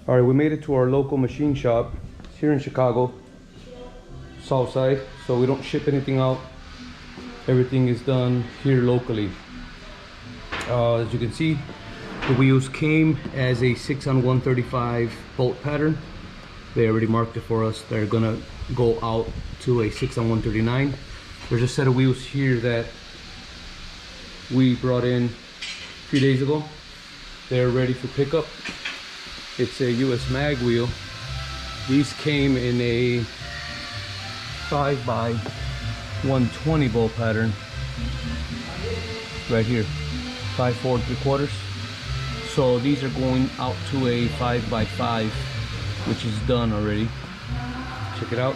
All right, we made it to our local machine shop. It's here in Chicago, Southside. So we don't ship anything out. Everything is done here locally. As you can see, the wheels came as a 6-on-135 bolt pattern. They already marked it for us. They're gonna go out to a 6-on-139. There's a set of wheels here that we brought in a few days ago. They're ready for pickup. It's a US mag wheel. These came in a 5x120 bolt pattern right here, 5 4 3/4. So these are going out to a 5x5, which is done already. Check it out.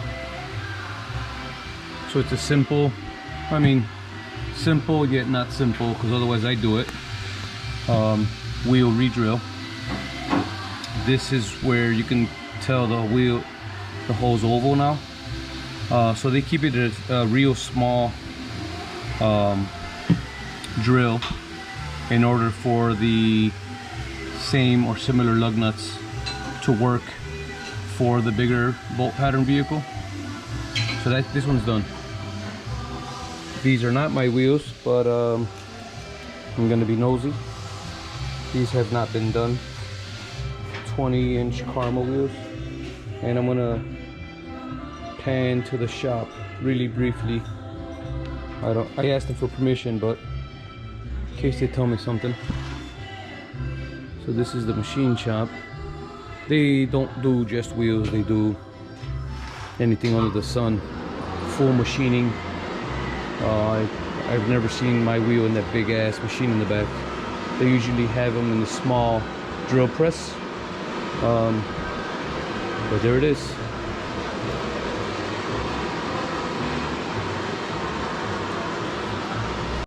So it's a simple, I mean simple yet not simple, because otherwise I do it, wheel re-drill. This is where you can tell the wheel, the hole's oval now. So they keep it a real small drill in order for the same or similar lug nuts to work for the bigger bolt pattern vehicle. So this one's done. These are not my wheels, but I'm gonna be nosy. These have not been done. 20-inch Karma wheels, and I'm gonna pan to the shop really briefly. I asked them for permission, but in case they tell me something. So this is the machine shop. They don't do just wheels, they do anything under the sun. Full machining. I've never seen my wheel in that big ass machine in the back. They usually have them in the small drill press. But there it is.